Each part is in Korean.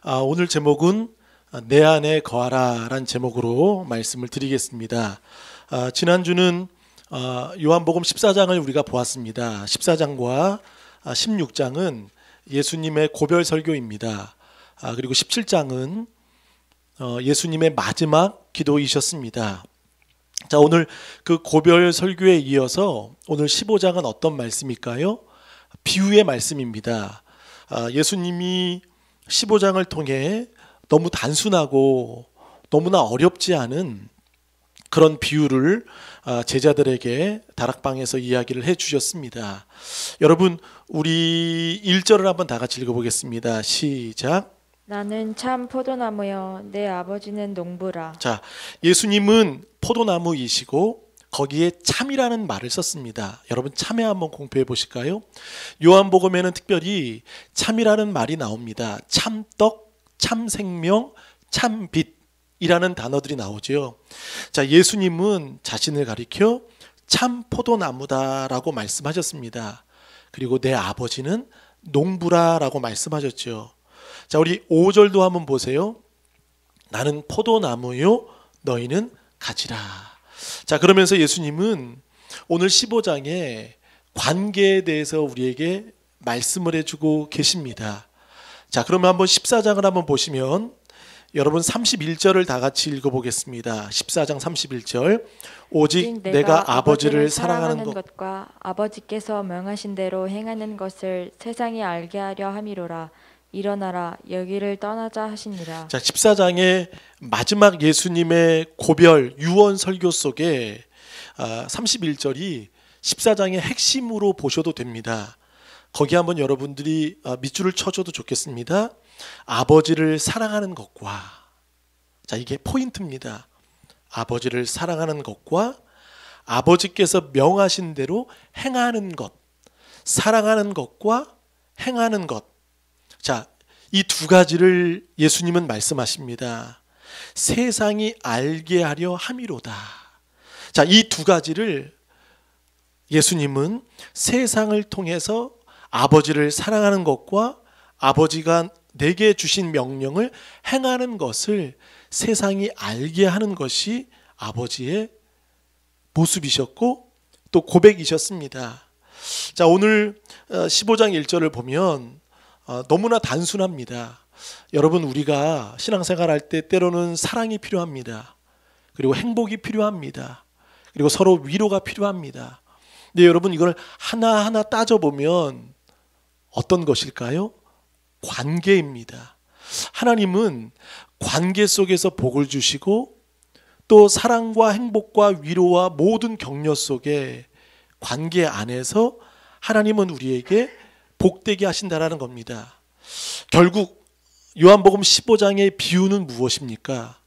오늘 제목은 내 안에 거하라 라는 제목으로 말씀을 드리겠습니다. 지난주는 요한복음 14장을 우리가 보았습니다. 14장과 16장은 예수님의 고별 설교입니다. 그리고 17장은 예수님의 마지막 기도이셨습니다. 자, 오늘 그 고별 설교에 이어서 오늘 15장은 어떤 말씀일까요? 비유의 말씀입니다. 예수님이 15장을 통해 너무 단순하고 너무나 어렵지 않은 그런 비유를 제자들에게 다락방에서 이야기를 해주셨습니다. 여러분, 우리 1절을 한번 다 같이 읽어보겠습니다. 시작. 나는 참 포도나무여 내 아버지는 농부라. 자, 예수님은 포도나무이시고 거기에 참이라는 말을 썼습니다. 여러분, 참에 한번 공부해 보실까요? 요한복음에는 특별히 참이라는 말이 나옵니다. 참떡, 참생명, 참빛이라는 단어들이 나오죠. 자, 예수님은 자신을 가리켜 참 포도나무다라고 말씀하셨습니다. 그리고 내 아버지는 농부라라고 말씀하셨죠. 자, 우리 5절도 한번 보세요. 나는 포도나무요 너희는 가지라. 자, 그러면서 예수님은 오늘 15장에 관계에 대해서 우리에게 말씀을 해주고 계십니다. 자, 그러면 한번 14장을 한번 보시면 여러분 31절을 다 같이 읽어보겠습니다. 14장 31절. 오직 내가 아버지를 사랑하는 것과 아버지께서 명하신 대로 행하는 것을 세상이 알게 하려 함이로라. 일어나라 여기를 떠나자 하시니라. 자, 14장의 마지막 예수님의 고별 유언 설교 속에 31절이 14장의 핵심으로 보셔도 됩니다. 거기 한번 여러분들이 밑줄을 쳐줘도 좋겠습니다. 아버지를 사랑하는 것과, 자, 이게 포인트입니다. 아버지를 사랑하는 것과 아버지께서 명하신 대로 행하는 것, 사랑하는 것과 행하는 것. 자, 이 두 가지를 예수님은 말씀하십니다. 세상이 알게 하려 함이로다. 자, 이 두 가지를 예수님은 세상을 통해서 아버지를 사랑하는 것과 아버지가 내게 주신 명령을 행하는 것을 세상이 알게 하는 것이 아버지의 모습이셨고 또 고백이셨습니다. 자, 오늘 15장 1절을 보면 너무나 단순합니다. 여러분, 우리가 신앙생활 할 때 때로는 사랑이 필요합니다. 그리고 행복이 필요합니다. 그리고 서로 위로가 필요합니다. 근데 여러분, 이걸 하나하나 따져보면 어떤 것일까요? 관계입니다. 하나님은 관계 속에서 복을 주시고 또 사랑과 행복과 위로와 모든 격려 속에 관계 안에서 하나님은 우리에게 복되게 하신다라는 겁니다. 결국 요한복음 15장의 비유는 무엇입니까?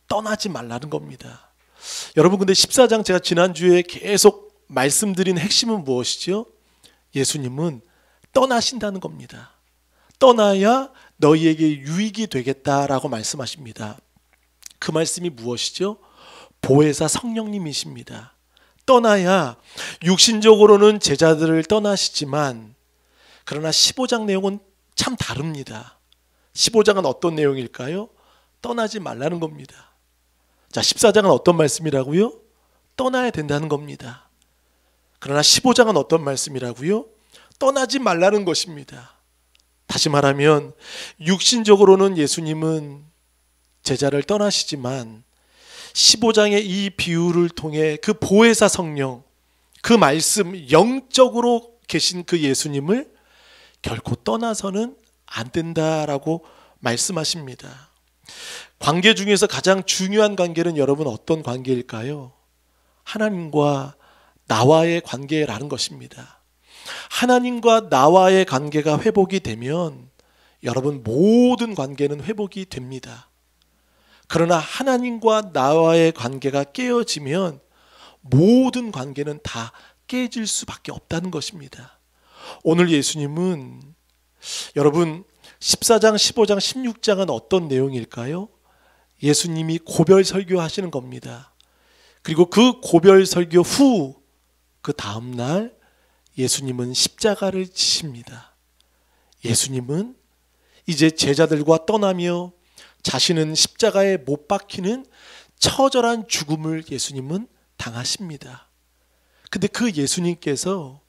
떠나지 말라는 겁니다. 여러분, 근데 14장 제가 지난주에 계속 말씀드린 핵심은 무엇이죠? 예수님은 떠나신다는 겁니다. 떠나야 너희에게 유익이 되겠다라고 말씀하십니다. 그 말씀이 무엇이죠? 보혜사 성령님이십니다. 떠나야 육신적으로는 제자들을 떠나시지만 그러나 15장 내용은 참 다릅니다. 15장은 어떤 내용일까요? 떠나지 말라는 겁니다. 자, 14장은 어떤 말씀이라고요? 떠나야 된다는 겁니다. 그러나 15장은 어떤 말씀이라고요? 떠나지 말라는 것입니다. 다시 말하면 육신적으로는 예수님은 제자를 떠나시지만 15장의 이 비유를 통해 그 보혜사 성령, 그 말씀, 영적으로 계신 그 예수님을 결코 떠나서는 안 된다라고 말씀하십니다. 관계 중에서 가장 중요한 관계는 여러분 어떤 관계일까요? 하나님과 나와의 관계라는 것입니다. 하나님과 나와의 관계가 회복이 되면 여러분 모든 관계는 회복이 됩니다. 그러나 하나님과 나와의 관계가 깨어지면 모든 관계는 다 깨질 수밖에 없다는 것입니다. 오늘 예수님은 여러분 14장, 15장, 16장은 어떤 내용일까요? 예수님이 고별 설교하시는 겁니다. 그리고 그 고별 설교 후 그 다음날 예수님은 십자가를 지십니다. 예수님은 이제 제자들과 떠나며 자신은 십자가에 못 박히는 처절한 죽음을 예수님은 당하십니다. 근데 그 예수님께서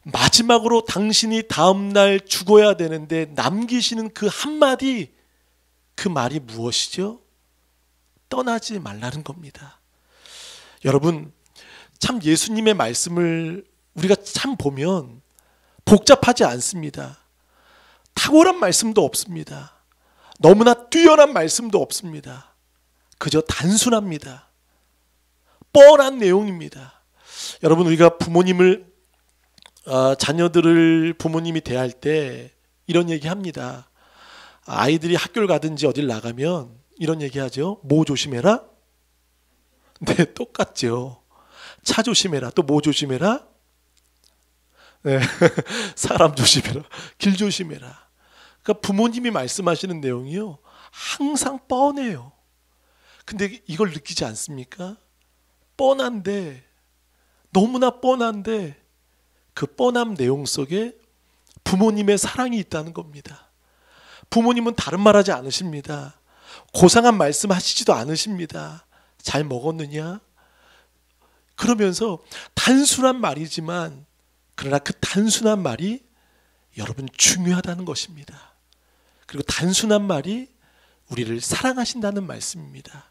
마지막으로 당신이 다음날 죽어야 되는데 남기시는 그 한마디, 그 말이 무엇이죠? 떠나지 말라는 겁니다. 여러분, 참 예수님의 말씀을 우리가 참 보면 복잡하지 않습니다. 탁월한 말씀도 없습니다. 너무나 뛰어난 말씀도 없습니다. 그저 단순합니다. 뻔한 내용입니다. 여러분, 우리가 자녀들을 부모님이 대할 때 이런 얘기 합니다. 아이들이 학교를 가든지 어딜 나가면 이런 얘기 하죠. 뭐 조심해라? 네, 똑같죠. 차 조심해라. 또 뭐 조심해라? 네, 사람 조심해라. 길 조심해라. 그러니까 부모님이 말씀하시는 내용이요, 항상 뻔해요. 근데 이걸 느끼지 않습니까? 뻔한데, 너무나 뻔한데 그 뻔한 내용 속에 부모님의 사랑이 있다는 겁니다. 부모님은 다른 말 하지 않으십니다. 고상한 말씀 하시지도 않으십니다. 잘 먹었느냐? 그러면서 단순한 말이지만, 그러나 그 단순한 말이 여러분 중요하다는 것입니다. 그리고 단순한 말이 우리를 사랑하신다는 말씀입니다.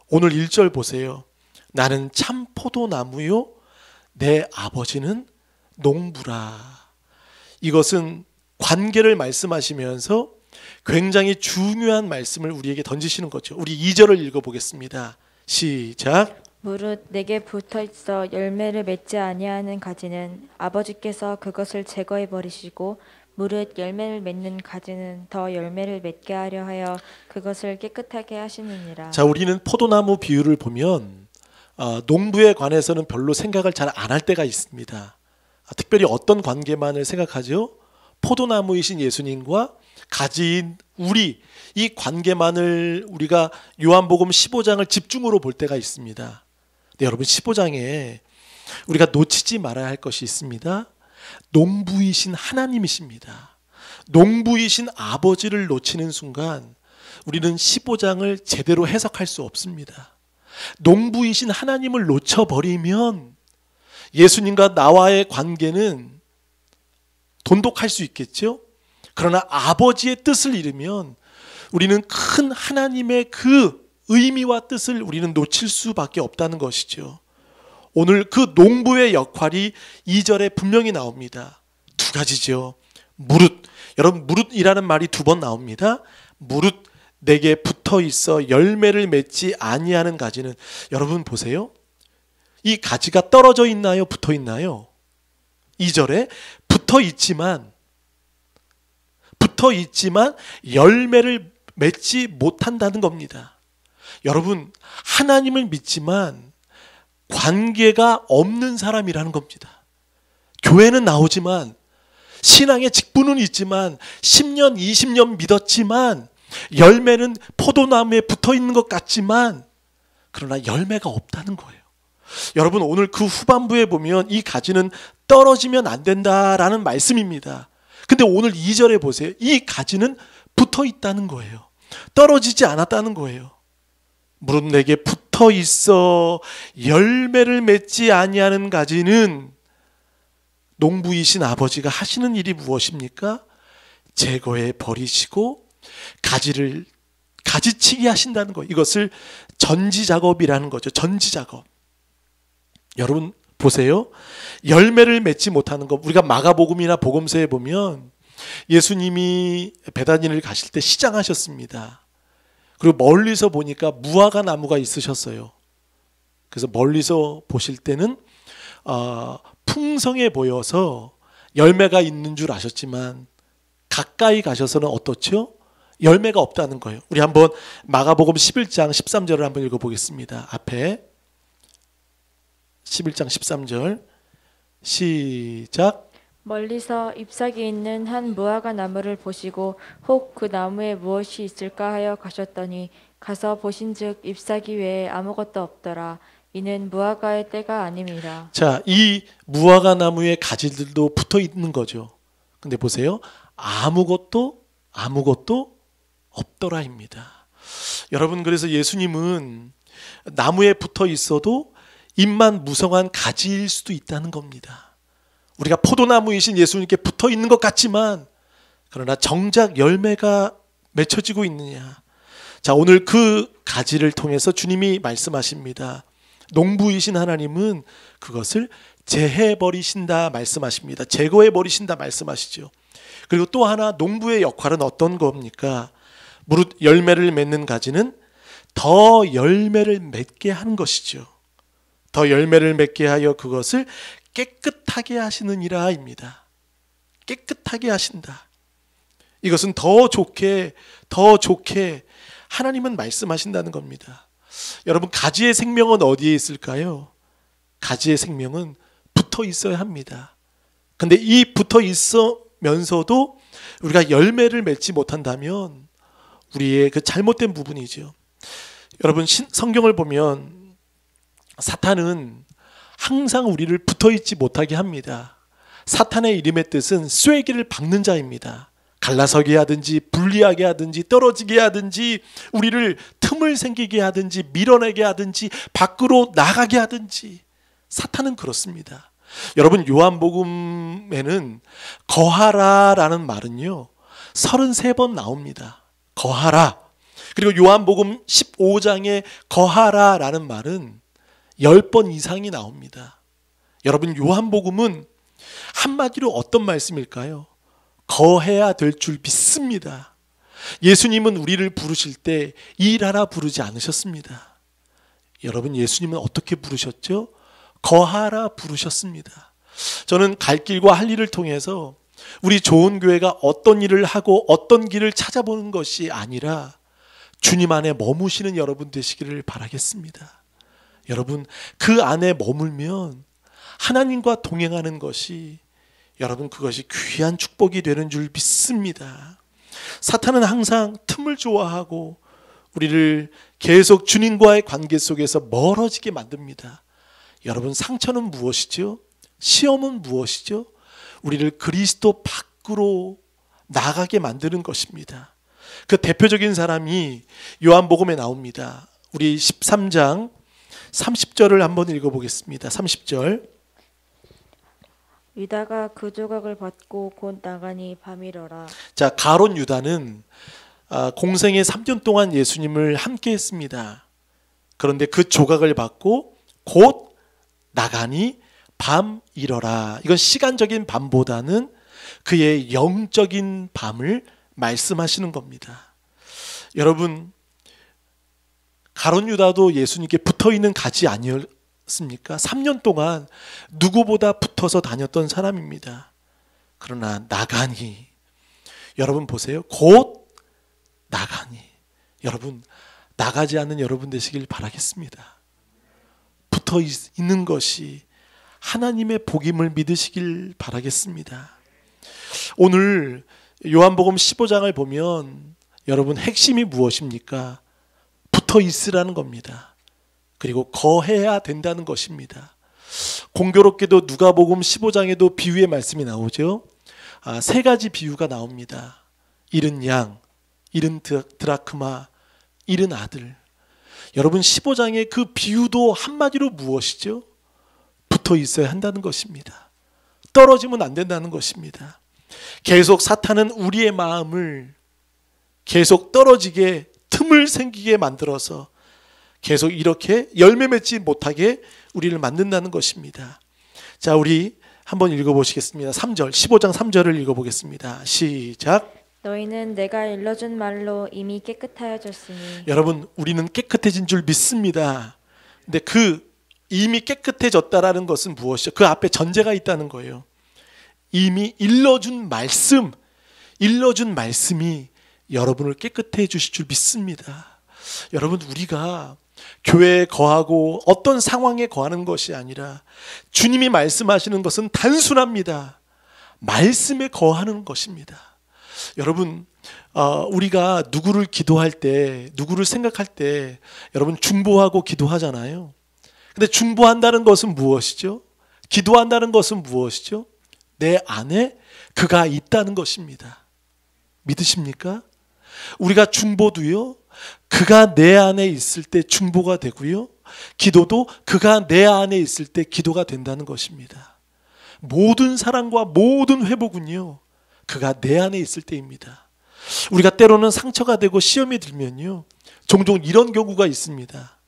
오늘 1절 보세요. 나는 참 포도나무요, 내 아버지는 농부라. 이것은 관계를 말씀하시면서 굉장히 중요한 말씀을 우리에게 던지시는 거죠. 우리 2절을 읽어보겠습니다. 시작. 무릇 내게 붙어 있어 열매를 맺지 아니하는 가지는 아버지께서 그것을 제거해 버리시고, 무릇 열매를 맺는 가지는 더 열매를 맺게 하려 하여 그것을 깨끗하게 하시느니라. 자, 우리는 포도나무 비유를 보면 농부에 관해서는 별로 생각을 잘 안 할 때가 있습니다. 특별히 어떤 관계만을 생각하죠? 포도나무이신 예수님과 가지인 우리, 이 관계만을 우리가 요한복음 15장을 집중으로 볼 때가 있습니다. 네, 여러분, 15장에 우리가 놓치지 말아야 할 것이 있습니다. 농부이신 하나님이십니다. 농부이신 아버지를 놓치는 순간 우리는 15장을 제대로 해석할 수 없습니다. 농부이신 하나님을 놓쳐버리면 예수님과 나와의 관계는 돈독할 수 있겠죠. 그러나 아버지의 뜻을 잃으면 우리는 큰 하나님의 그 의미와 뜻을 우리는 놓칠 수밖에 없다는 것이죠. 오늘 그 농부의 역할이 2절에 분명히 나옵니다. 두 가지죠. 무릇, 여러분, 무릇이라는 말이 2번 나옵니다. 무릇 내게 붙어 있어 열매를 맺지 아니하는 가지는, 여러분 보세요. 이 가지가 떨어져 있나요? 붙어 있나요? 2절에 붙어 있지만 열매를 맺지 못한다는 겁니다. 여러분, 하나님을 믿지만 관계가 없는 사람이라는 겁니다. 교회는 나오지만, 신앙의 직분은 있지만, 10년, 20년 믿었지만 열매는 포도나무에 붙어 있는 것 같지만 그러나 열매가 없다는 거예요. 여러분, 오늘 그 후반부에 보면 이 가지는 떨어지면 안 된다라는 말씀입니다. 근데 오늘 2절에 보세요. 이 가지는 붙어 있다는 거예요. 떨어지지 않았다는 거예요. 무릇 내게 붙어 있어 열매를 맺지 아니하는 가지는, 농부이신 아버지가 하시는 일이 무엇입니까? 제거해 버리시고 가지치기 하신다는 거. 이것을 전지 작업이라는 거죠. 전지 작업. 여러분 보세요. 열매를 맺지 못하는 것. 우리가 마가복음이나 복음서에 보면 예수님이 베다니를 가실 때 시장하셨습니다. 그리고 멀리서 보니까 무화과 나무가 있으셨어요. 그래서 멀리서 보실 때는 풍성해 보여서 열매가 있는 줄 아셨지만 가까이 가셔서는 어떻죠? 열매가 없다는 거예요. 우리 한번 마가복음 11장 13절을 한번 읽어보겠습니다. 앞에 11장 13절 시작. 멀리서 잎사귀 있는 한 무화과 나무를 보시고 혹 그 나무에 무엇이 있을까 하여 가셨더니 가서 보신즉 잎사귀 외에 아무것도 없더라. 이는 무화과의 때가 아님이라. 자, 이 무화과 나무의 가지들도 붙어 있는 거죠. 근데 보세요. 아무것도 아무것도 없더라입니다. 여러분, 그래서 예수님은 나무에 붙어 있어도 잎만 무성한 가지일 수도 있다는 겁니다. 우리가 포도나무이신 예수님께 붙어 있는 것 같지만 그러나 정작 열매가 맺혀지고 있느냐. 자, 오늘 그 가지를 통해서 주님이 말씀하십니다. 농부이신 하나님은 그것을 제해버리신다 말씀하십니다. 제거해버리신다 말씀하시죠. 그리고 또 하나, 농부의 역할은 어떤 겁니까? 무릇 열매를 맺는 가지는 더 열매를 맺게 하는 것이죠. 더 열매를 맺게 하여 그것을 깨끗하게 하시느니라 입니다. 깨끗하게 하신다. 이것은 더 좋게 하나님은 말씀하신다는 겁니다. 여러분, 가지의 생명은 어디에 있을까요? 가지의 생명은 붙어 있어야 합니다. 근데 이 붙어 있으면서도 우리가 열매를 맺지 못한다면 우리의 그 잘못된 부분이죠. 여러분, 성경을 보면 사탄은 항상 우리를 붙어 있지 못하게 합니다. 사탄의 이름의 뜻은 쐐기를 박는 자입니다. 갈라서게 하든지 분리하게 하든지 떨어지게 하든지 우리를 틈을 생기게 하든지 밀어내게 하든지 밖으로 나가게 하든지 사탄은 그렇습니다. 여러분, 요한복음에는 거하라라는 말은요 33번 나옵니다. 거하라. 그리고 요한복음 15장에 거하라라는 말은 10번 이상이 나옵니다. 여러분, 요한복음은 한마디로 어떤 말씀일까요? 거해야 될 줄 믿습니다. 예수님은 우리를 부르실 때 일하라 부르지 않으셨습니다. 여러분, 예수님은 어떻게 부르셨죠? 거하라 부르셨습니다. 저는 갈 길과 할 일을 통해서 우리 좋은 교회가 어떤 일을 하고 어떤 길을 찾아보는 것이 아니라 주님 안에 머무시는 여러분 되시기를 바라겠습니다. 여러분, 그 안에 머물면 하나님과 동행하는 것이 여러분 그것이 귀한 축복이 되는 줄 믿습니다. 사탄은 항상 틈을 좋아하고 우리를 계속 주님과의 관계 속에서 멀어지게 만듭니다. 여러분, 상처는 무엇이죠? 시험은 무엇이죠? 우리를 그리스도 밖으로 나가게 만드는 것입니다. 그 대표적인 사람이 요한복음에 나옵니다. 우리 13장 30절을 한번 읽어보겠습니다. 30절. 유다가 그 조각을 받고 곧 나가니 밤이러라. 자, 가룟 유다는 공생의 3년 동안 예수님을 함께 했습니다. 그런데 그 조각을 받고 곧 나가니 밤이러라. 이건 시간적인 밤보다는 그의 영적인 밤을 말씀하시는 겁니다. 여러분, 가룟 유다도 예수님께 붙어있는 가지 아니었습니까? 3년 동안 누구보다 붙어서 다녔던 사람입니다. 그러나 나가니, 여러분 보세요. 곧 나가니. 여러분, 나가지 않는 여러분 되시길 바라겠습니다. 붙어 있는 것이 하나님의 복임을 믿으시길 바라겠습니다. 오늘 요한복음 15장을 보면 여러분 핵심이 무엇입니까? 붙어 있으라는 겁니다. 그리고 거해야 된다는 것입니다. 공교롭게도 누가복음 15장에도 비유의 말씀이 나오죠. 세 가지 비유가 나옵니다. 잃은 양, 잃은 드라크마, 잃은 아들. 여러분, 15장의 그 비유도 한마디로 무엇이죠? 붙어 있어야 한다는 것입니다. 떨어지면 안 된다는 것입니다. 계속 사탄은 우리의 마음을 계속 떨어지게 틈을 생기게 만들어서 계속 이렇게 열매 맺지 못하게 우리를 만든다는 것입니다. 자, 우리 한번 읽어보시겠습니다. 3절, 15장 3절을 읽어보겠습니다. 시작. 너희는 내가 일러준 말로 이미 깨끗하여졌으니. 여러분, 우리는 깨끗해진 줄 믿습니다. 근데 그 이미 깨끗해졌다라는 것은 무엇이죠? 그 앞에 전제가 있다는 거예요. 이미 일러준 말씀이 여러분을 깨끗해 주실 줄 믿습니다. 여러분, 우리가 교회에 거하고 어떤 상황에 거하는 것이 아니라 주님이 말씀하시는 것은 단순합니다. 말씀에 거하는 것입니다. 여러분, 우리가 누구를 기도할 때, 누구를 생각할 때 여러분 중보하고 기도하잖아요. 근데 중보한다는 것은 무엇이죠? 기도한다는 것은 무엇이죠? 내 안에 그가 있다는 것입니다. 믿으십니까? 우리가 중보도요, 그가 내 안에 있을 때 중보가 되고요, 기도도 그가 내 안에 있을 때 기도가 된다는 것입니다. 모든 사랑과 모든 회복은요, 그가 내 안에 있을 때입니다. 우리가 때로는 상처가 되고 시험이 들면요, 종종 이런 경우가 있습니다.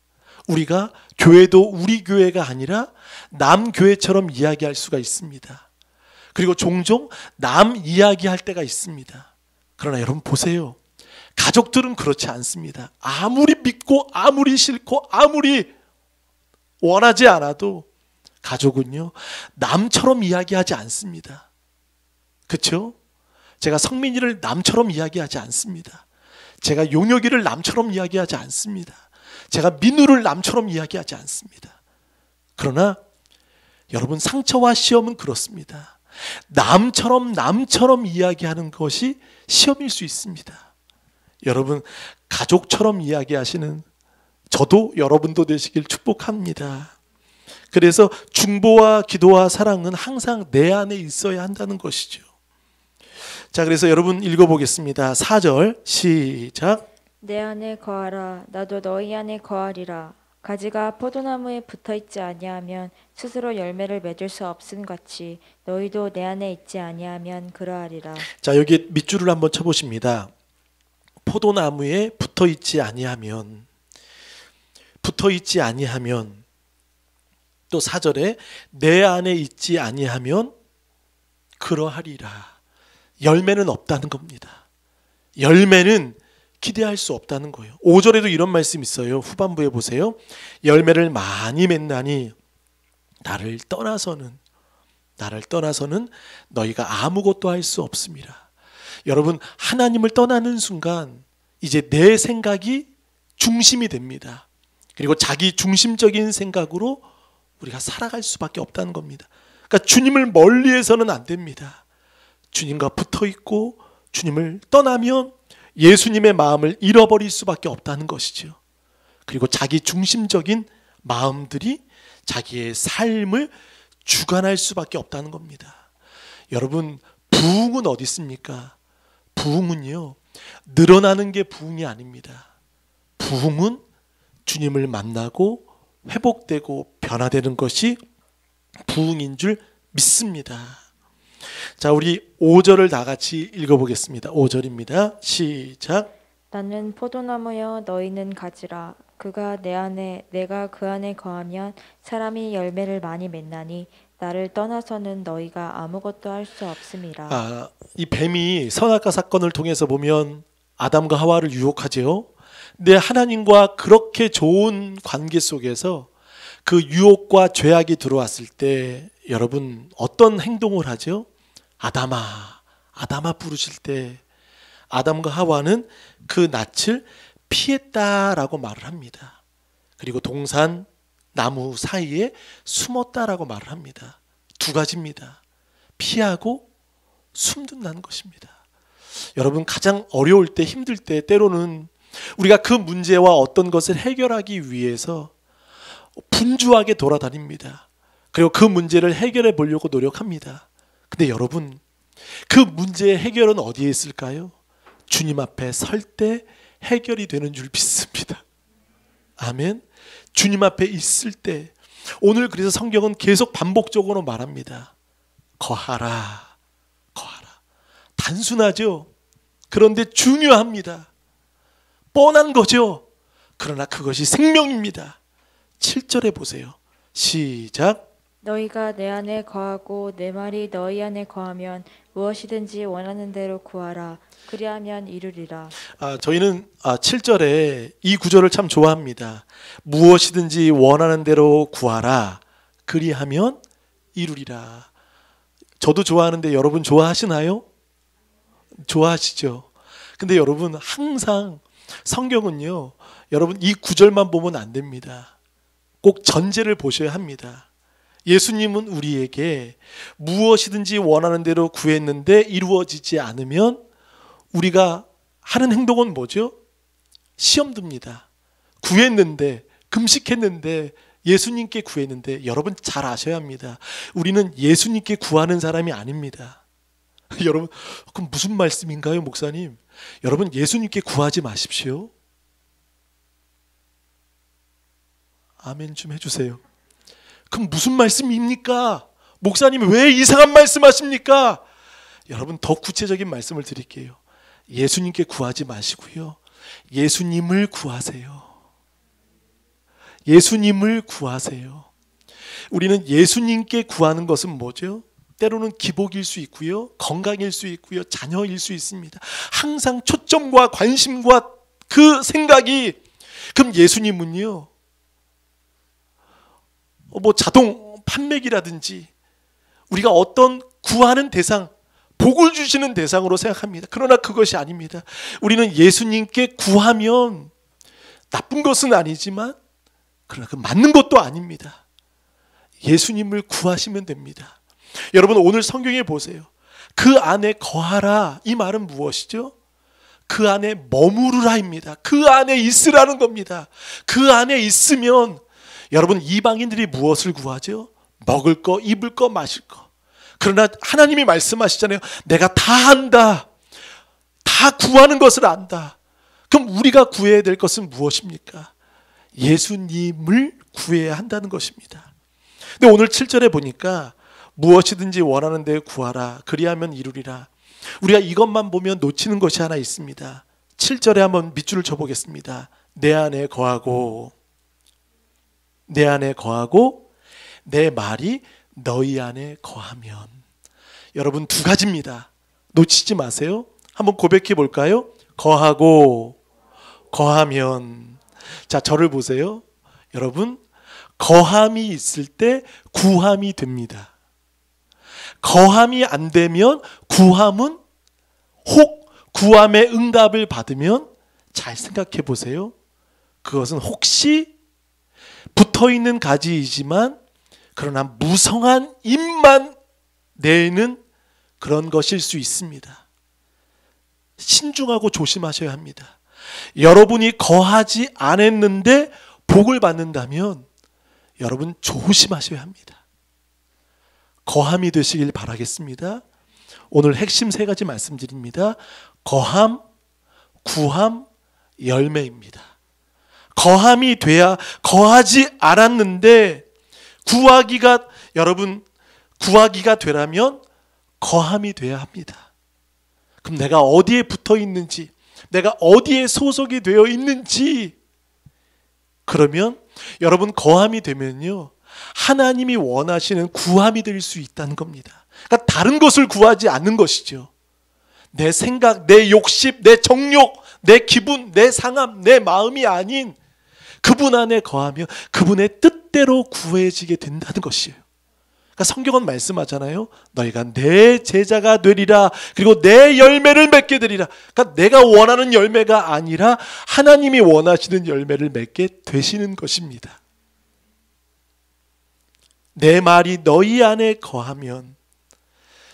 우리가 교회도 우리 교회가 아니라 남 교회처럼 이야기할 수가 있습니다. 그리고 종종 남 이야기할 때가 있습니다. 그러나 여러분 보세요. 가족들은 그렇지 않습니다. 아무리 믿고 아무리 싫고 아무리 원하지 않아도 가족은요, 남처럼 이야기하지 않습니다. 그렇죠? 제가 성민이를 남처럼 이야기하지 않습니다. 제가 용혁이를 남처럼 이야기하지 않습니다. 제가 민우를 남처럼 이야기하지 않습니다. 그러나 여러분, 상처와 시험은 그렇습니다. 남처럼 이야기하는 것이 시험일 수 있습니다. 여러분, 가족처럼 이야기하시는 저도 여러분도 되시길 축복합니다. 그래서 중보와 기도와 사랑은 항상 내 안에 있어야 한다는 것이죠. 자, 그래서 여러분 읽어보겠습니다. 4절 시작. 내 안에 거하라. 나도 너희 안에 거하리라. 가지가 포도나무에 붙어있지 아니하면 스스로 열매를 맺을 수 없음 같이 너희도 내 안에 있지 아니하면 그러하리라. 자, 여기 밑줄을 한번 쳐보십니다. 포도나무에 붙어있지 아니하면, 또 4절에 내 안에 있지 아니하면 그러하리라. 열매는 없다는 겁니다. 열매는 기대할 수 없다는 거예요. 5절에도 이런 말씀 있어요. 후반부에 보세요. 열매를 많이 맺나니 나를 떠나서는 너희가 아무것도 할 수 없음이라. 여러분, 하나님을 떠나는 순간 이제 내 생각이 중심이 됩니다. 그리고 자기 중심적인 생각으로 우리가 살아갈 수밖에 없다는 겁니다. 그러니까 주님을 멀리해서는 안 됩니다. 주님과 붙어 있고 주님을 떠나면 예수님의 마음을 잃어버릴 수밖에 없다는 것이죠. 그리고 자기 중심적인 마음들이 자기의 삶을 주관할 수밖에 없다는 겁니다. 여러분, 부흥은 어디 있습니까? 부흥은요, 늘어나는 게 부흥이 아닙니다. 부흥은 주님을 만나고 회복되고 변화되는 것이 부흥인 줄 믿습니다. 자, 우리 5절을 다 같이 읽어보겠습니다. 5절입니다. 시작. 나는 포도나무여 너희는 가지라. 그가 내 안에 내가 그 안에 거하면 사람이 열매를 많이 맺나니 나를 떠나서는 너희가 아무것도 할 수 없음이라. 이 뱀이 선악과 사건을 통해서 보면 아담과 하와를 유혹하지요. 근데 하나님과 그렇게 좋은 관계 속에서 그 유혹과 죄악이 들어왔을 때 여러분 어떤 행동을 하죠? 아담아 부르실 때 아담과 하와는 그 낯을 피했다라고 말을 합니다. 그리고 동산 나무 사이에 숨었다라고 말을 합니다. 두 가지입니다. 피하고 숨는다는 것입니다. 여러분, 가장 어려울 때, 힘들 때 때로는 우리가 그 문제와 어떤 것을 해결하기 위해서 분주하게 돌아다닙니다. 그리고 그 문제를 해결해 보려고 노력합니다. 근데 여러분, 그 문제의 해결은 어디에 있을까요? 주님 앞에 설 때 해결이 되는 줄 믿습니다. 아멘. 주님 앞에 있을 때, 오늘 그래서 성경은 계속 반복적으로 말합니다. 거하라. 단순하죠. 그런데 중요합니다. 뻔한 거죠. 그러나 그것이 생명입니다. 7절에 보세요. 시작. 너희가 내 안에 거하고 내 말이 너희 안에 거하면 무엇이든지 원하는 대로 구하라. 그리하면 이루리라. 저희는 7절에 이 구절을 참 좋아합니다. 무엇이든지 원하는 대로 구하라. 그리하면 이루리라. 저도 좋아하는데 여러분 좋아하시나요? 좋아하시죠? 근데 여러분, 항상 성경은요, 여러분 이 구절만 보면 안 됩니다. 꼭 전제를 보셔야 합니다. 예수님은 우리에게 무엇이든지 원하는 대로 구했는데 이루어지지 않으면 우리가 하는 행동은 뭐죠? 시험 듭니다. 구했는데, 금식했는데, 예수님께 구했는데, 여러분 잘 아셔야 합니다. 우리는 예수님께 구하는 사람이 아닙니다. 여러분, 그럼 무슨 말씀인가요, 목사님? 여러분, 예수님께 구하지 마십시오. 아멘 좀 해주세요. 그럼 무슨 말씀입니까? 목사님 왜 이상한 말씀하십니까? 여러분, 더 구체적인 말씀을 드릴게요. 예수님께 구하지 마시고요, 예수님을 구하세요. 예수님을 구하세요. 우리는 예수님께 구하는 것은 뭐죠? 때로는 기복일 수 있고요, 건강일 수 있고요, 자녀일 수 있습니다. 항상 초점과 관심과 그 생각이, 그럼 예수님은요, 뭐 자동 판매기라든지 우리가 어떤 구하는 대상, 복을 주시는 대상으로 생각합니다. 그러나 그것이 아닙니다. 우리는 예수님께 구하면 나쁜 것은 아니지만 그러나 그 맞는 것도 아닙니다. 예수님을 구하시면 됩니다. 여러분, 오늘 성경에 보세요. 그 안에 거하라, 이 말은 무엇이죠? 그 안에 머무르라입니다. 그 안에 있으라는 겁니다. 그 안에 있으면 여러분, 이방인들이 무엇을 구하죠? 먹을 거, 입을 거, 마실 거. 그러나 하나님이 말씀하시잖아요. 내가 다 안다. 다 구하는 것을 안다. 그럼 우리가 구해야 될 것은 무엇입니까? 예수님을 구해야 한다는 것입니다. 근데 오늘 7절에 보니까 무엇이든지 원하는 데 구하라, 그리하면 이루리라. 우리가 이것만 보면 놓치는 것이 하나 있습니다. 7절에 한번 밑줄을 쳐보겠습니다. 내 안에 거하고, 내 안에 거하고 내 말이 너희 안에 거하면. 여러분, 두 가지입니다. 놓치지 마세요. 한번 고백해 볼까요? 거하고 거하면. 자, 저를 보세요. 여러분, 거함이 있을 때 구함이 됩니다. 거함이 안 되면 구함은, 혹 구함의 응답을 받으면, 잘 생각해 보세요. 그것은 혹시 붙어있는 가지이지만 그러나 무성한 잎만 내는 그런 것일 수 있습니다. 신중하고 조심하셔야 합니다. 여러분이 거하지 않았는데 복을 받는다면 여러분 조심하셔야 합니다. 거함이 되시길 바라겠습니다. 오늘 핵심 세 가지 말씀드립니다. 거함, 구함, 열매입니다. 거함이 돼야, 거하지 않았는데 구하기가, 여러분 구하기가 되라면 거함이 돼야 합니다. 그럼 내가 어디에 붙어 있는지, 내가 어디에 소속이 되어 있는지, 그러면 여러분 거함이 되면요, 하나님이 원하시는 구함이 될 수 있다는 겁니다. 그러니까 다른 것을 구하지 않는 것이죠. 내 생각, 내 욕심, 내 정욕, 내 기분, 내 상함, 내 마음이 아닌 그분 안에 거하며 그분의 뜻대로 구해지게 된다는 것이에요. 그러니까 성경은 말씀하잖아요. 너희가 내 제자가 되리라. 그리고 내 열매를 맺게 되리라. 그러니까 내가 원하는 열매가 아니라 하나님이 원하시는 열매를 맺게 되시는 것입니다. 내 말이 너희 안에 거하면.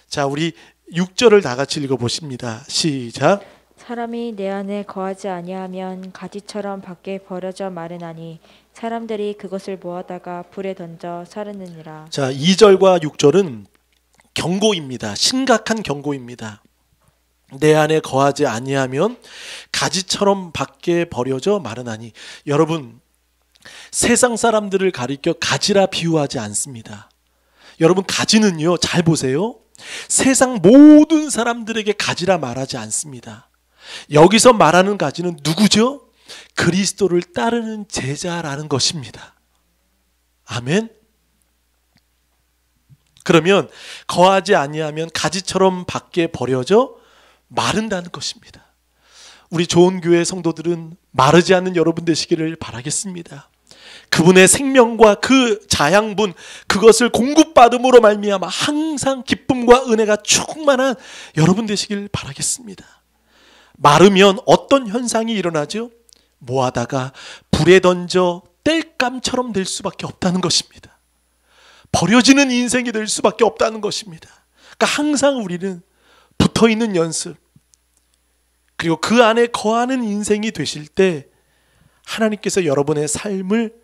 자, 우리 6절을 다 같이 읽어보십니다. 시작. 사람이 내 안에 거하지 아니하면 가지처럼 밖에 버려져 마르나니 사람들이 그것을 모아다가 불에 던져 사르느니라. 자, 2절과 6절은 경고입니다. 심각한 경고입니다. 내 안에 거하지 아니하면 가지처럼 밖에 버려져 마르나니. 여러분, 세상 사람들을 가리켜 가지라 비유하지 않습니다. 여러분, 가지는요, 잘 보세요. 세상 모든 사람들에게 가지라 말하지 않습니다. 여기서 말하는 가지는 누구죠? 그리스도를 따르는 제자라는 것입니다. 아멘. 그러면 거하지 아니하면 가지처럼 밖에 버려져 마른다는 것입니다. 우리 좋은 교회 성도들은 마르지 않는 여러분 되시기를 바라겠습니다. 그분의 생명과 그 자양분, 그것을 공급받음으로 말미암아 항상 기쁨과 은혜가 충만한 여러분 되시길 바라겠습니다. 마르면 어떤 현상이 일어나죠? 모아다가 불에 던져 땔감처럼 될 수밖에 없다는 것입니다. 버려지는 인생이 될 수밖에 없다는 것입니다. 그러니까 항상 우리는 붙어있는 연습, 그리고 그 안에 거하는 인생이 되실 때 하나님께서 여러분의 삶을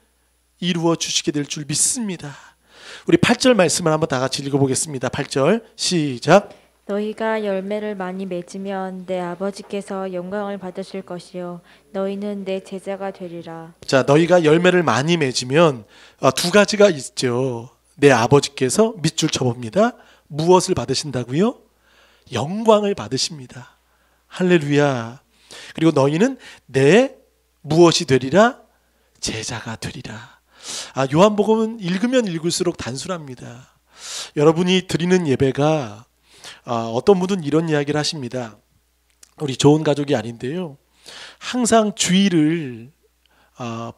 이루어 주시게 될 줄 믿습니다. 우리 8절 말씀을 한번 다 같이 읽어보겠습니다. 8절 시작. 너희가 열매를 많이 맺으면 내 아버지께서 영광을 받으실 것이요 너희는 내 제자가 되리라. 자, 너희가 열매를 많이 맺으면 두 가지가 있죠. 내 아버지께서 밑줄 쳐봅니다. 무엇을 받으신다고요? 영광을 받으십니다. 할렐루야. 그리고 너희는 내 무엇이 되리라? 제자가 되리라. 요한복음은 읽으면 읽을수록 단순합니다. 여러분이 드리는 예배가 어떤 분은 이런 이야기를 하십니다. 우리 좋은 가족이 아닌데요. 항상 주일을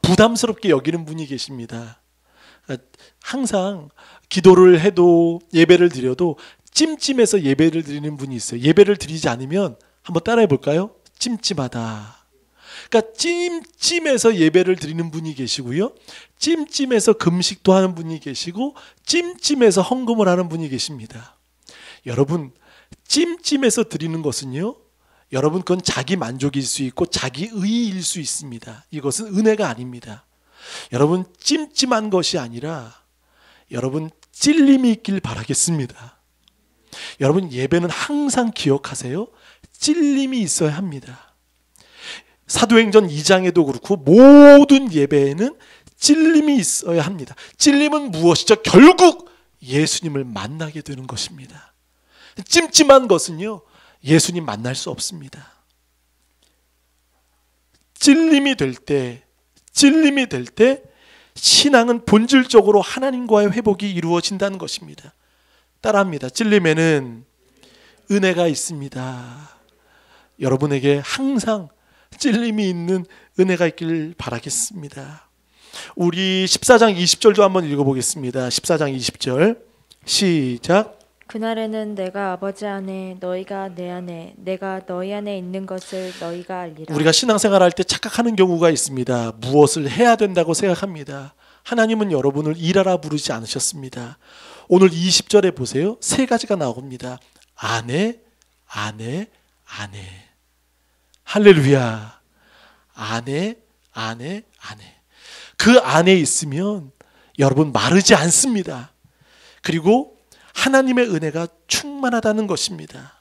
부담스럽게 여기는 분이 계십니다. 항상 기도를 해도 예배를 드려도 찜찜해서 예배를 드리는 분이 있어요. 예배를 드리지 않으면 한번 따라해 볼까요? 찜찜하다. 그러니까 찜찜해서 예배를 드리는 분이 계시고요. 찜찜해서 금식도 하는 분이 계시고 찜찜해서 헌금을 하는 분이 계십니다. 여러분, 찜찜해서 드리는 것은요. 여러분 그건 자기 만족일 수 있고 자기 의의일 수 있습니다. 이것은 은혜가 아닙니다. 여러분 찜찜한 것이 아니라 여러분 찔림이 있길 바라겠습니다. 여러분 예배는 항상 기억하세요. 찔림이 있어야 합니다. 사도행전 2장에도 그렇고 모든 예배에는 찔림이 있어야 합니다. 찔림은 무엇이죠? 결국 예수님을 만나게 되는 것입니다. 찜찜한 것은요. 예수님 만날 수 없습니다. 찔림이 될 때 신앙은 본질적으로 하나님과의 회복이 이루어진다는 것입니다. 따라합니다. 찔림에는 은혜가 있습니다. 여러분에게 항상 찔림이 있는 은혜가 있길 바라겠습니다. 우리 14장 20절도 한번 읽어보겠습니다. 14장 20절 시작. 그날에는 내가 아버지 안에 너희가 내 안에 내가 너희 안에 있는 것을 너희가 알리라. 우리가 신앙생활 할 때 착각하는 경우가 있습니다. 무엇을 해야 된다고 생각합니다. 하나님은 여러분을 일하라 부르지 않으셨습니다. 오늘 20절에 보세요. 세 가지가 나옵니다. 안에. 할렐루야. 안에. 그 안에 있으면 여러분 마르지 않습니다. 그리고 하나님의 은혜가 충만하다는 것입니다.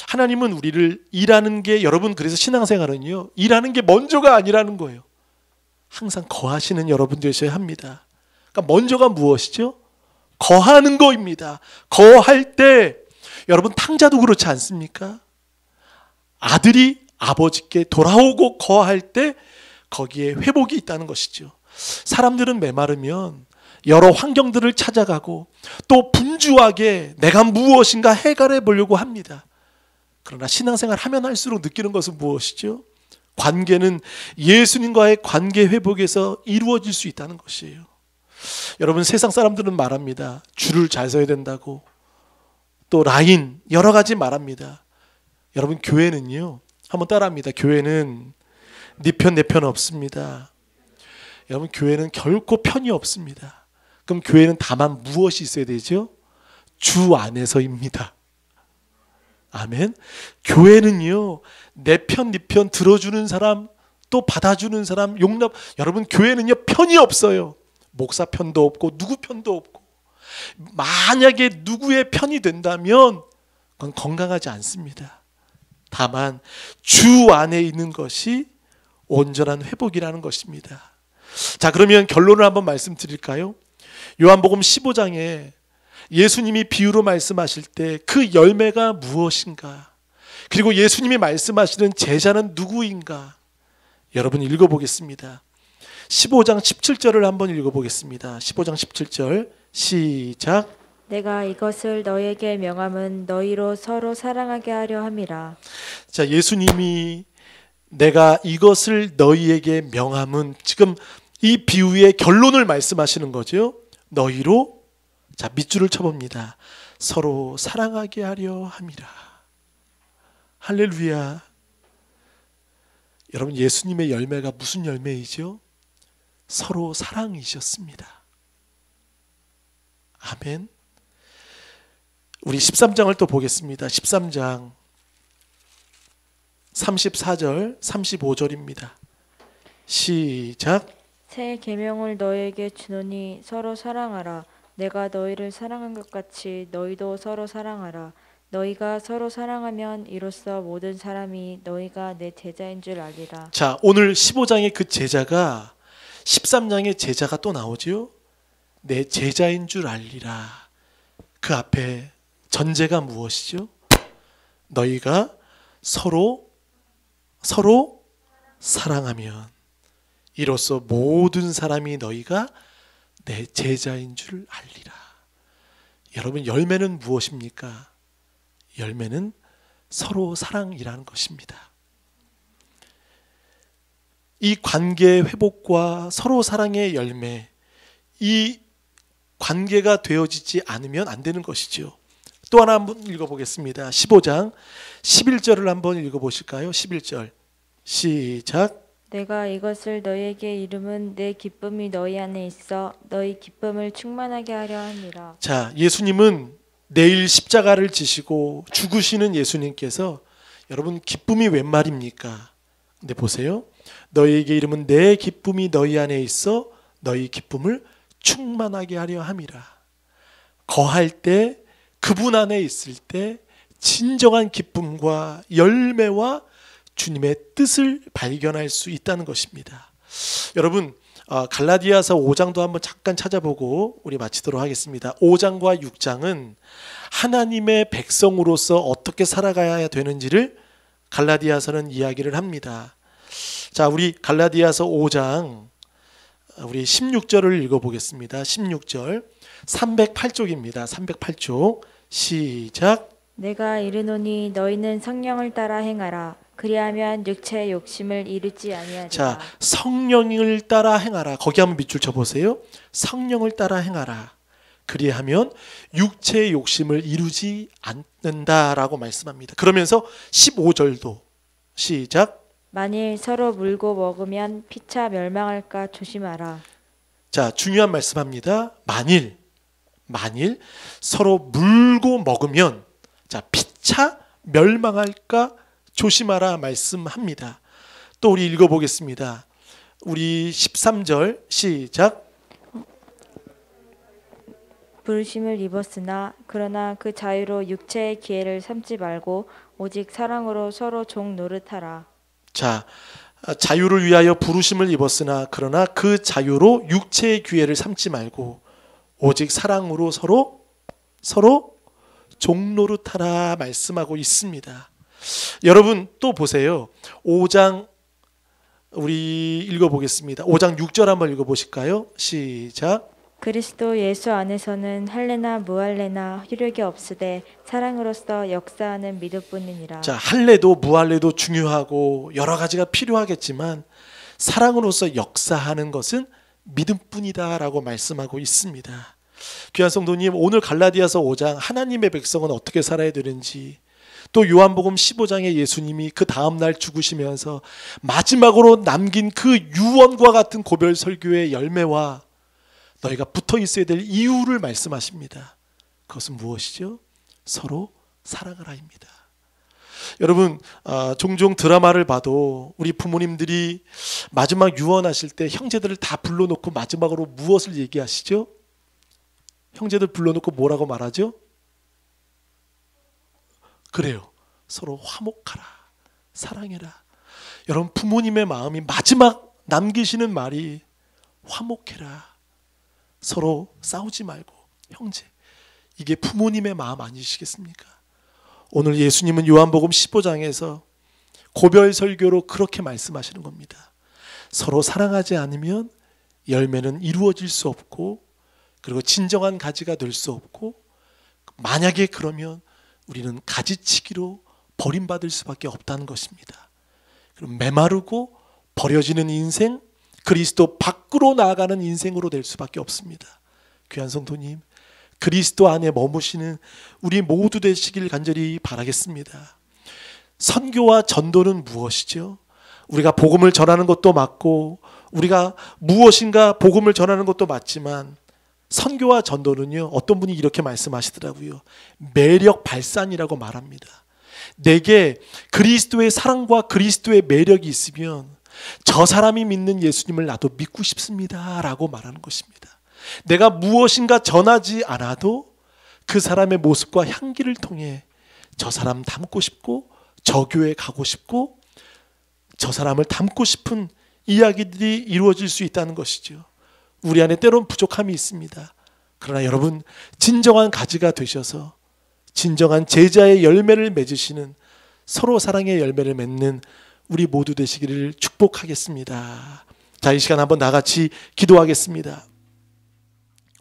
하나님은 우리를 일하는 게 여러분 그래서 신앙생활은요. 일하는 게 먼저가 아니라는 거예요. 항상 거하시는 여러분 되셔야 합니다. 그러니까 먼저가 무엇이죠? 거하는 거입니다. 거할 때 여러분 탕자도 그렇지 않습니까? 아들이 아버지께 돌아오고 거할 때 거기에 회복이 있다는 것이죠. 사람들은 메마르면 여러 환경들을 찾아가고 또 분주하게 내가 무엇인가 해결해 보려고 합니다. 그러나 신앙생활 하면 할수록 느끼는 것은 무엇이죠? 관계는 예수님과의 관계 회복에서 이루어질 수 있다는 것이에요. 여러분 세상 사람들은 말합니다. 줄을 잘 서야 된다고. 또 라인 여러 가지 말합니다. 여러분 교회는요. 한번 따라합니다. 교회는 네 편 내 편 없습니다. 여러분 교회는 결코 편이 없습니다. 그럼 교회는 다만 무엇이 있어야 되죠? 주 안에서입니다. 아멘. 교회는요. 내 편, 네 편 들어주는 사람, 또 받아주는 사람, 용납. 여러분 교회는요. 편이 없어요. 목사 편도 없고 누구 편도 없고. 만약에 누구의 편이 된다면 그건 건강하지 않습니다. 다만 주 안에 있는 것이 온전한 회복이라는 것입니다. 자, 그러면 결론을 한번 말씀드릴까요? 요한복음 15장에 예수님이 비유로 말씀하실 때 그 열매가 무엇인가? 그리고 예수님이 말씀하시는 제자는 누구인가? 여러분 읽어보겠습니다. 15장 17절을 한번 읽어보겠습니다. 15장 17절 시작. 내가 이것을 너희에게 명함은 너희로 서로 사랑하게 하려 함이라. 자, 예수님이 내가 이것을 너희에게 명함은 지금 이 비유의 결론을 말씀하시는 거죠. 너희로 자 밑줄을 쳐봅니다. 서로 사랑하게 하려 함이라. 할렐루야. 여러분 예수님의 열매가 무슨 열매이죠? 서로 사랑이셨습니다. 아멘. 우리 13장을 또 보겠습니다. 13장 34절 35절입니다. 시작. 새 계명을 너희에게 주노니 서로 사랑하라. 내가 너희를 사랑한 것 같이 너희도 서로 사랑하라. 너희가 서로 사랑하면 이로써 모든 사람이 너희가 내 제자인 줄 알리라. 자, 오늘 15장의 그 제자가 13장의 제자가 또 나오죠. 내 제자인 줄 알리라. 그 앞에 전제가 무엇이죠? 너희가 서로 사랑하면 이로써 모든 사람이 너희가 내 제자인 줄 알리라. 여러분, 열매는 무엇입니까? 열매는 서로 사랑이라는 것입니다. 이 관계의 회복과 서로 사랑의 열매, 이 관계가 되어지지 않으면 안 되는 것이죠. 또 하나 한번 읽어보겠습니다. 15장 11절을 한번 읽어보실까요? 11절 시작. 내가 이것을 너희에게 이름은 내 기쁨이 너희 안에 있어 너희 기쁨을 충만하게 하려 함이라. 자, 예수님은 내일 십자가를 지시고 죽으시는 예수님께서 여러분 기쁨이 웬 말입니까? 근데 보세요. 너희에게 이름은 내 기쁨이 너희 안에 있어 너희 기쁨을 충만하게 하려 함이라. 거할 때 그분 안에 있을 때 진정한 기쁨과 열매와 주님의 뜻을 발견할 수 있다는 것입니다. 여러분, 갈라디아서 5장도 한번 잠깐 찾아보고 우리 마치도록 하겠습니다. 5장과 6장은 하나님의 백성으로서 어떻게 살아가야 되는지를 갈라디아서는 이야기를 합니다. 자, 우리 갈라디아서 5장 우리 16절을 읽어보겠습니다. 16절 308쪽입니다. 308쪽 시작. 내가 이르노니 너희는 성령을 따라 행하라. 그리하면 육체의 욕심을 이루지 아니하리라. 자, 성령을 따라 행하라. 거기 한번 밑줄 쳐보세요. 성령을 따라 행하라. 그리하면 육체의 욕심을 이루지 않는다라고 말씀합니다. 그러면서 15절도 시작. 만일 서로 물고 먹으면 피차 멸망할까 조심하라. 자, 중요한 말씀합니다. 만일 서로 물고 먹으면 자, 피차 멸망할까 조심하라 말씀합니다. 또 우리 읽어보겠습니다. 우리 13절 시작. 부르심을 입었으나 그러나 그 자유로 육체의 기회를 삼지 말고 오직 사랑으로 서로 종 노릇하라. 자, 자유를 위하여 부르심을 입었으나 그러나 그 자유로 육체의 기회를 삼지 말고 오직 사랑으로 서로 종노릇하라 말씀하고 있습니다. 여러분 또 보세요. 5장 우리 읽어보겠습니다. 5장 6절 한번 읽어보실까요? 시작. 그리스도 예수 안에서는 할례나 무할례나 효력이 없으되 사랑으로서 역사하는 믿음뿐이니라. 자, 할례도 무할례도 중요하고 여러 가지가 필요하겠지만 사랑으로서 역사하는 것은 믿음뿐이다라고 말씀하고 있습니다. 귀한 성도님, 오늘 갈라디아서 5장 하나님의 백성은 어떻게 살아야 되는지, 또 요한복음 15장에 예수님이 그 다음날 죽으시면서 마지막으로 남긴 그 유언과 같은 고별 설교의 열매와 너희가 붙어 있어야 될 이유를 말씀하십니다. 그것은 무엇이죠? 서로 사랑하라입니다. 여러분, 종종 드라마를 봐도 우리 부모님들이 마지막 유언하실 때 형제들을 다 불러놓고 마지막으로 무엇을 얘기하시죠? 형제들 불러놓고 뭐라고 말하죠? 그래요. 서로 화목하라. 사랑해라. 여러분, 부모님의 마음이 마지막 남기시는 말이 화목해라. 서로 싸우지 말고 형제. 이게 부모님의 마음 아니시겠습니까? 오늘 예수님은 요한복음 15장에서 고별 설교로 그렇게 말씀하시는 겁니다. 서로 사랑하지 않으면 열매는 이루어질 수 없고 그리고 진정한 가지가 될 수 없고 만약에 그러면 우리는 가지치기로 버림받을 수밖에 없다는 것입니다. 그럼 메마르고 버려지는 인생, 그리스도 밖으로 나아가는 인생으로 될 수밖에 없습니다. 귀한 성도님, 그리스도 안에 머무시는 우리 모두 되시길 간절히 바라겠습니다. 선교와 전도는 무엇이죠? 우리가 복음을 전하는 것도 맞고 우리가 무엇인가 복음을 전하는 것도 맞지만 선교와 전도는요, 어떤 분이 이렇게 말씀하시더라고요. 매력 발산이라고 말합니다. 내게 그리스도의 사랑과 그리스도의 매력이 있으면 저 사람이 믿는 예수님을 나도 믿고 싶습니다 라고 말하는 것입니다. 내가 무엇인가 전하지 않아도 그 사람의 모습과 향기를 통해 저 사람 닮고 싶고 저 교회 가고 싶고 저 사람을 닮고 싶은 이야기들이 이루어질 수 있다는 것이죠. 우리 안에 때론 부족함이 있습니다. 그러나 여러분, 진정한 가지가 되셔서 진정한 제자의 열매를 맺으시는, 서로 사랑의 열매를 맺는 우리 모두 되시기를 축복하겠습니다. 자, 이 시간 한번 나같이 기도하겠습니다.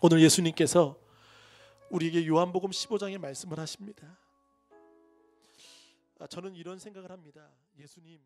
오늘 예수님께서 우리에게 요한복음 15장의 말씀을 하십니다. 저는 이런 생각을 합니다. 예수님,